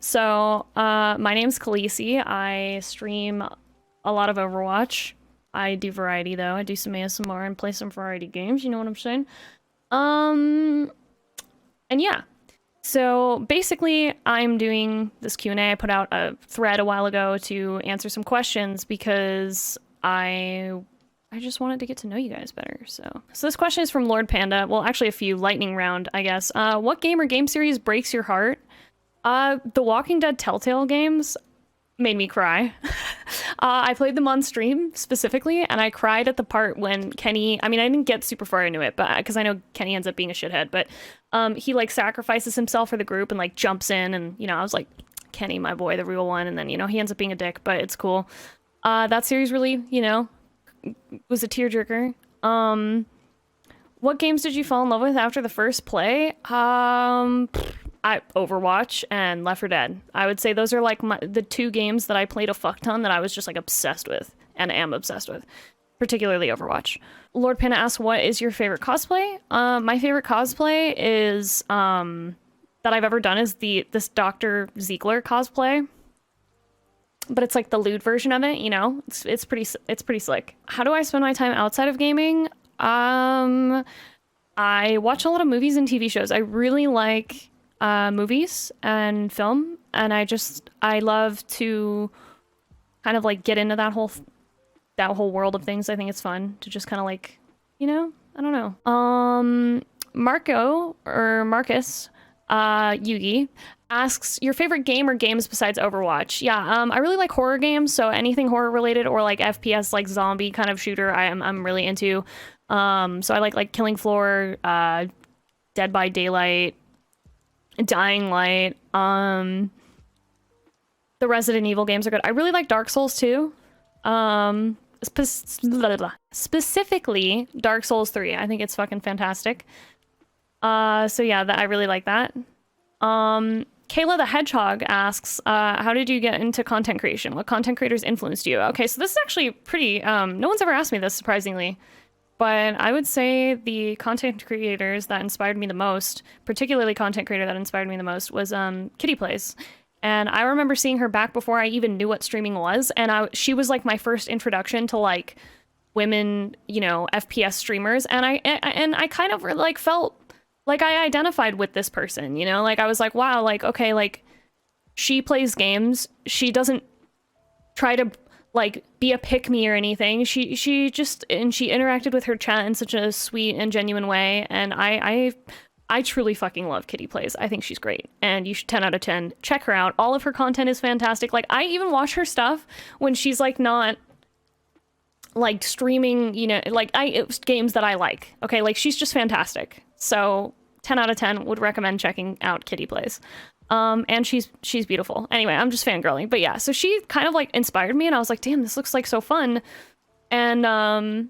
So, my name's Khaleesi. I stream a lot of Overwatch. I do variety though. I do some ASMR and play some variety games, you know what I'm saying? And yeah. So basically, I'm doing this Q&A. I put out a thread a while ago to answer some questions because I just wanted to get to know you guys better. So this question is from Lord Panda. Well, actually a few lightning round, I guess. What game or game series breaks your heart? The Walking Dead Telltale games made me cry. I played them on stream specifically, and I cried at the part when Kenny, I mean, I didn't get super far into it, but because I know Kenny ends up being a shithead, but he like sacrifices himself for the group and like jumps in, and you know, I was like, Kenny, my boy, the real one, and then, you know, he ends up being a dick, but it's cool. That series really, you know, was a tearjerker. What games did you fall in love with after the first play? Overwatch and Left 4 Dead. I would say those are like the two games that I played a fuck ton that I was just like obsessed with and am obsessed with, particularly Overwatch. Lord Panda asks, what is your favorite cosplay? My favorite cosplay is that I've ever done is this Dr. Ziegler cosplay, but it's like the lewd version of it, you know. It's pretty slick. How do I spend my time outside of gaming? I watch a lot of movies and TV shows. I really like movies and film, and I love to kind of like get into that whole world of things. I think it's fun to just kind of like, you know, I don't know. Marco or Marcus Yugi asks, your favorite game or games besides Overwatch? Yeah, I really like horror games, so anything horror related or like FPS, like zombie kind of shooter, I'm really into. So I like Killing Floor, Dead by Daylight, Dying Light. The Resident Evil games are good. I really like Dark Souls too. Specifically Dark Souls 3. I think it's fucking fantastic. So yeah, I really like that. Kayla the Hedgehog asks, how did you get into content creation? What content creators influenced you? Okay, so this is actually pretty, no one's ever asked me this, surprisingly. But I would say the content creators that inspired me the most, particularly content creator that inspired me the most, was Kitty Plays. And I remember seeing her back before I even knew what streaming was. And she was like my first introduction to like women, you know, FPS streamers. And I kind of like felt like I identified with this person, you know, like I was like, wow, like, okay, like she plays games. She doesn't try to like be a pick-me or anything. She interacted with her chat in such a sweet and genuine way, and I truly fucking love Kitty Plays. I think she's great, and you should 10 out of 10 check her out. All of her content is fantastic. Like I even watch her stuff when she's like not like streaming, you know, like games that I like. Okay, like she's just fantastic. So 10 out of 10 would recommend checking out Kitty Plays. And she's beautiful. Anyway, I'm just fangirling. But yeah, so she kind of like inspired me, and I was like, damn, this looks like so fun. And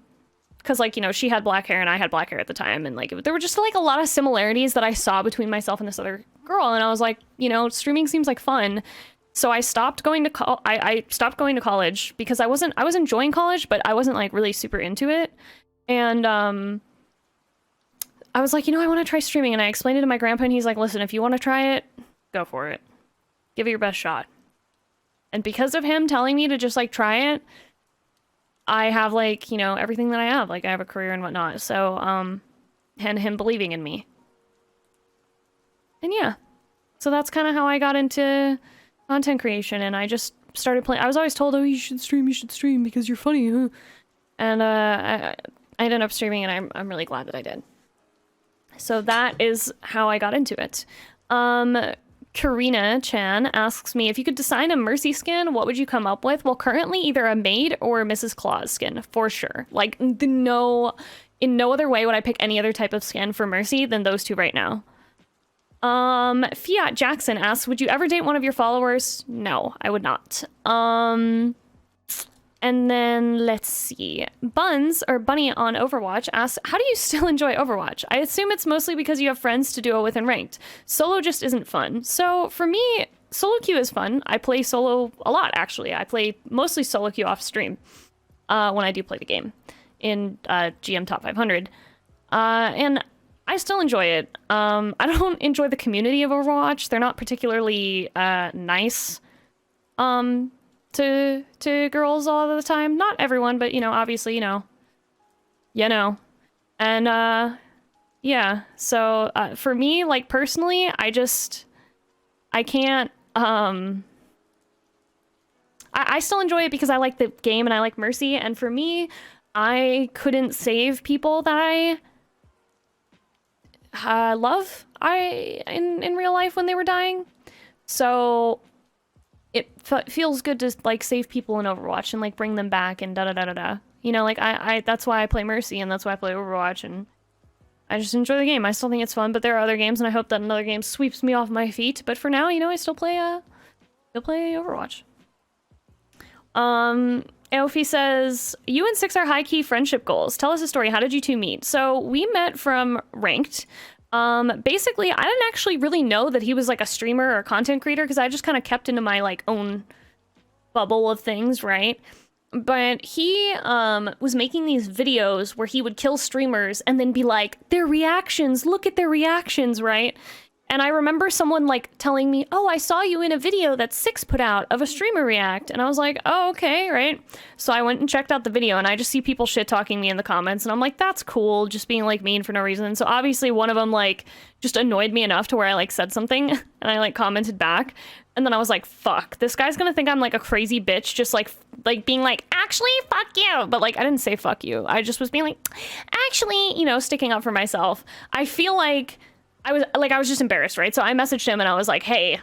because like, you know, she had black hair and I had black hair at the time, and like there were just like a lot of similarities that I saw between myself and this other girl, and I was like, you know, streaming seems like fun. So I stopped going to I stopped going to college because I was enjoying college, but I wasn't like really super into it. And I was like, you know, I want to try streaming, and I explained it to my grandpa, and he's like, listen, if you want to try it, go for it. Give it your best shot. And because of him telling me to just like try it, I have like, you know, everything that I have. Like I have a career and whatnot. So, and him believing in me. And yeah. So that's kind of how I got into content creation, and I just started playing. I was always told, oh, you should stream because you're funny, huh? And I ended up streaming, and I'm really glad that I did. So that is how I got into it. Karina Chan asks me, if you could design a Mercy skin, what would you come up with? Well, currently either a maid or a Mrs. Claus skin, for sure. Like, in no other way would I pick any other type of skin for Mercy than those two right now. Fiat Jackson asks, would you ever date one of your followers? No, I would not. And then let's see. Buns or Bunny on Overwatch asks, how do you still enjoy Overwatch? I assume it's mostly because you have friends to duo with in ranked. Solo just isn't fun. So for me, solo queue is fun. I play solo a lot, actually. I play mostly solo queue off stream when I do play the game in GM Top 500. And I still enjoy it. I don't enjoy the community of Overwatch. They're not particularly nice to girls all the time. Not everyone, but you know, obviously, you know. And yeah. So for me, like personally, I can't I still enjoy it because I like the game and I like Mercy, and for me, I couldn't save people that I love in real life when they were dying. So it feels good to like save people in Overwatch and like bring them back and da da da da da. You know, like I that's why I play Mercy and that's why I play Overwatch, and I just enjoy the game. I still think it's fun, but there are other games and I hope that another game sweeps me off my feet. But for now, you know, I still play Overwatch. Aofi says, you and Six are high-key friendship goals. Tell us a story. How did you two meet? So we met from Ranked. Basically, I didn't actually really know that he was like a streamer or content creator because I just kind of kept into my like own bubble of things, right? But he was making these videos where he would kill streamers and then be like, their reactions, look at their reactions, right? And I remember someone like telling me, oh, I saw you in a video that Six put out of a streamer react. And I was like, oh, okay, right? So I went and checked out the video and I just see people shit talking me in the comments. And I'm like, that's cool, just being like mean for no reason. So obviously one of them like just annoyed me enough to where I like said something and I like commented back. And then I was like, fuck, this guy's gonna think I'm like a crazy bitch, just like being like, actually, fuck you. But like, I didn't say fuck you. I just was being like, actually, you know, sticking up for myself. I feel like I was just embarrassed, right? So I messaged him and I was like, hey,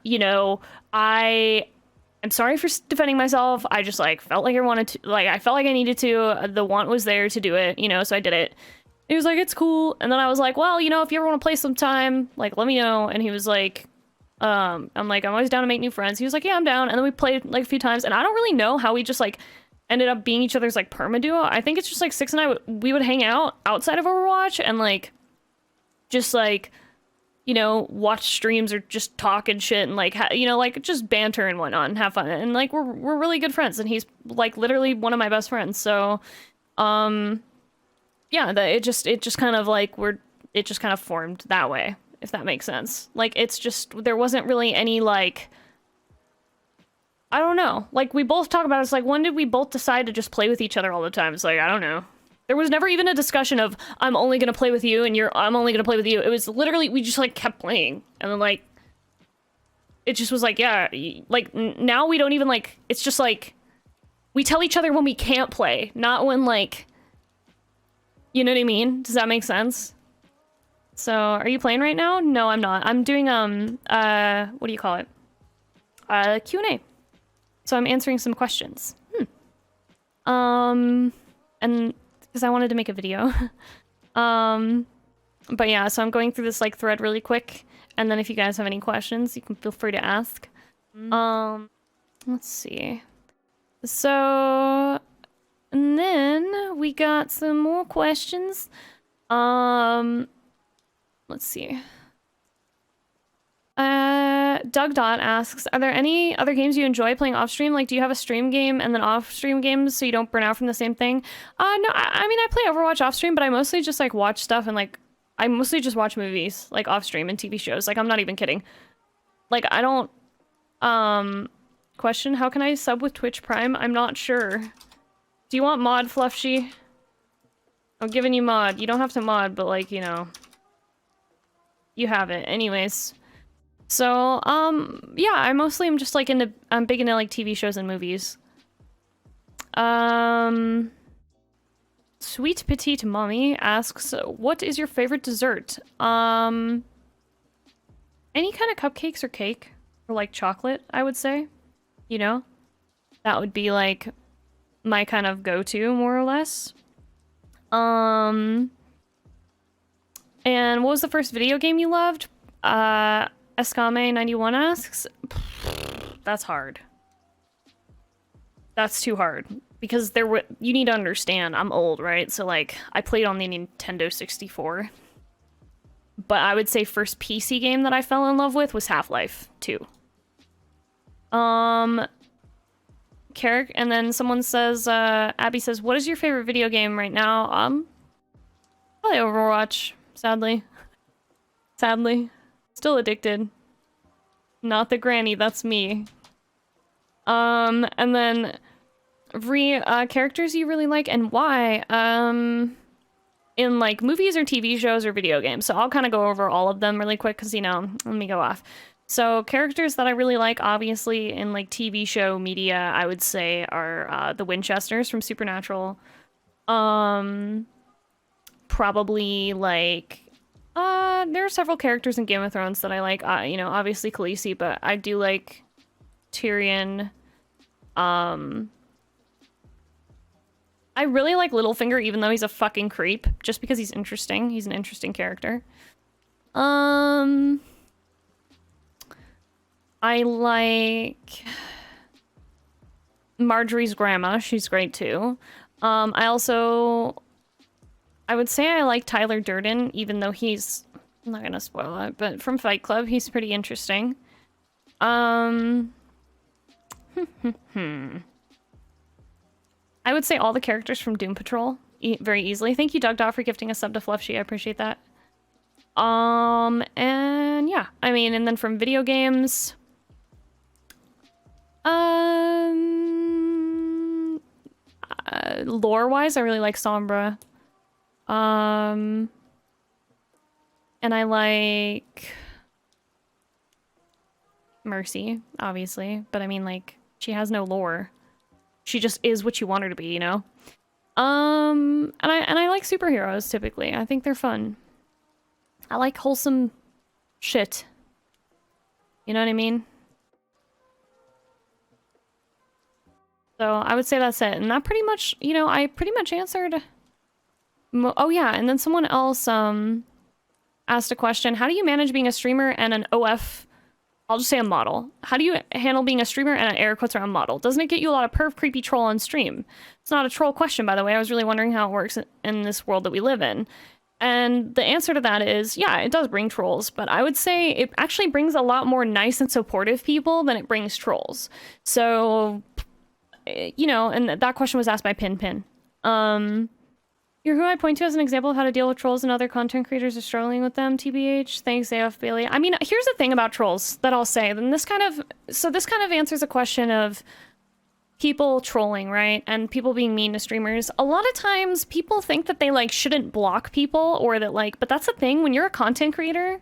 you know, I am sorry for defending myself. I just like felt like I felt like I needed to. The want was there to do it, you know, so I did it. He was like, it's cool. And then I was like, well, you know, if you ever want to play sometime, like, let me know. And he was like, I'm like, I'm always down to make new friends. He was like, yeah, I'm down. And then we played like a few times and I don't really know how we just like ended up being each other's like perma duo. I think it's just like Six and I, we would hang out outside of Overwatch and like, just like, you know, watch streams or just talk and shit and like, you know, like just banter and whatnot and have fun. And like, we're really good friends and he's like literally one of my best friends. So, yeah, it just kind of like, it just kind of formed that way, if that makes sense. Like, it's just, there wasn't really any like, I don't know. Like, we both talk about it. It's like, when did we both decide to just play with each other all the time? It's like, I don't know. There was never even a discussion of, I'm only gonna play with you and I'm only gonna play with you. It was literally, we just like kept playing. And then like, it just was like, yeah, like now we don't even like, it's just like, we tell each other when we can't play, not when like, you know what I mean? Does that make sense? So are you playing right now? No, I'm not. I'm doing, what do you call it? Q&A. So I'm answering some questions. And because I wanted to make a video. But yeah, so I'm going through this like thread really quick, and then if you guys have any questions, you can feel free to ask. Let's see. So, and then we got some more questions. Let's see. Doug Dot asks, are there any other games you enjoy playing off stream? Like, do you have a stream game and then off stream games so you don't burn out from the same thing? No, I mean, I play Overwatch off stream, but I mostly just like watch stuff and like, I mostly just watch movies like off stream and TV shows. Like, I'm not even kidding. Like, I don't, question, how can I sub with Twitch Prime? I'm not sure. Do you want mod, Fluffshy? I'm giving you mod. You don't have to mod, but like, you know, you have it. Anyways. So, yeah, I mostly am just like I'm big into like TV shows and movies. Sweet Petite Mommy asks, what is your favorite dessert? Any kind of cupcakes or cake, or like chocolate, I would say. You know, that would be like my kind of go-to, more or less. And what was the first video game you loved? Escame91 asks, that's hard. That's too hard. Because you need to understand, I'm old, right? So like, I played on the Nintendo 64. But I would say first PC game that I fell in love with was Half-Life 2. Carrick, and then someone says, Abby says, what is your favorite video game right now? Probably Overwatch. sadly. Sadly. Still addicted. Not the granny, that's me. And then characters you really like and why? In like movies or TV shows or video games. So I'll kind of go over all of them really quick because, you know, let me go off. So characters that I really like, obviously, in like TV show media, I would say are the Winchesters from Supernatural. Probably like there are several characters in Game of Thrones that I like. You know, obviously Khaleesi, but I do like Tyrion. I really like Littlefinger, even though he's a fucking creep, just because he's interesting. He's an interesting character. I like Marjorie's grandma. She's great too. I would say I like Tyler Durden, even though he's... I'm not gonna spoil it, but from Fight Club, he's pretty interesting. I would say all the characters from Doom Patrol very easily. Thank you, Doug Daw, for gifting a sub to Fluffshy. I appreciate that. And yeah, I mean, and then from video games, lore-wise, I really like Sombra. And I like Mercy, obviously, but I mean, like, she has no lore. She just is what you want her to be, you know? And I like superheroes, typically. I think they're fun. I like wholesome shit. You know what I mean? So I would say that's it. And that pretty much, you know, I pretty much answered... Oh yeah, and then someone else asked a question. How do you manage being a streamer and an OF... I'll just say a model. How do you handle being a streamer and an air quotes around model? Doesn't it get you a lot of perv creepy troll on stream? It's not a troll question, by the way. I was really wondering how it works in this world that we live in. And the answer to that is, yeah, it does bring trolls, but I would say it actually brings a lot more nice and supportive people than it brings trolls. So, you know, and that question was asked by Pin. You're who I point to as an example of how to deal with trolls and other content creators are struggling with them, TBH. Thanks, AF Bailey. I mean, here's the thing about trolls that I'll say. Then this kind of answers a question of people trolling, right? And people being mean to streamers. A lot of times people think that they like shouldn't block people or that like, but that's the thing when you're a content creator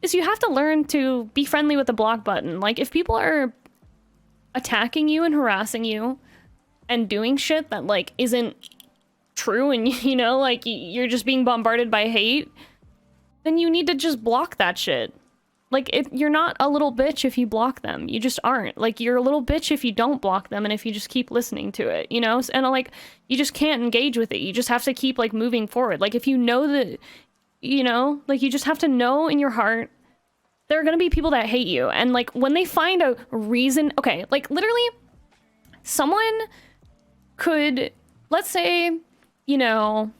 is you have to learn to be friendly with the block button. Like if people are attacking you and harassing you and doing shit that like isn't true and you know like you're just being bombarded by hate, then you need to just block that shit. Like you're not a little bitch if you block them. You just aren't. Like you're a little bitch if you don't block them and if you just keep listening to it, you know? And like you just can't engage with it. You just have to keep like moving forward. Like if you know that, you know, like you just have to know in your heart there are gonna be people that hate you, and like when they find a reason, okay, like literally someone could, let's say, you know,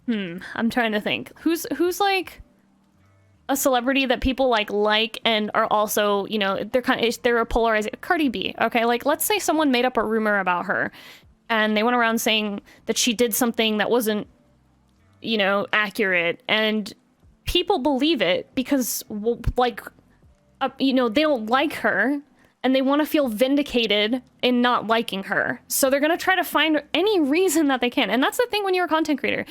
I'm trying to think. Who's like a celebrity that people like and are also, you know, they're a polarizing... Cardi B, okay? Like, let's say someone made up a rumor about her and they went around saying that she did something that wasn't, you know, accurate, and people believe it because, like, you know, they don't like her and they want to feel vindicated in not liking her. So they're going to try to find any reason that they can. And that's the thing when you're a content creator.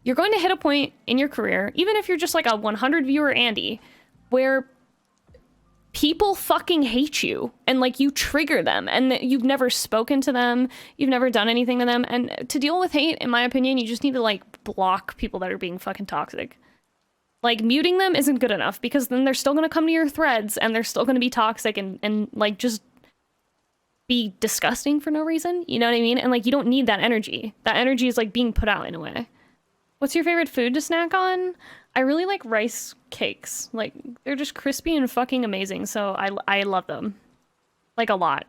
You're going to hit a point in your career, even if you're just like a 100 viewer Andy, where people fucking hate you and like you trigger them and you've never spoken to them. You've never done anything to them. And to deal with hate, in my opinion, you just need to like block people that are being fucking toxic. Like, muting them isn't good enough because then they're still going to come to your threads and they're still going to be toxic and like just be disgusting for no reason. You know what I mean? And like, you don't need that energy. That energy is like being put out in a way. What's your favorite food to snack on? I really like rice cakes. Like, they're just crispy and fucking amazing. So I love them. Like, a lot.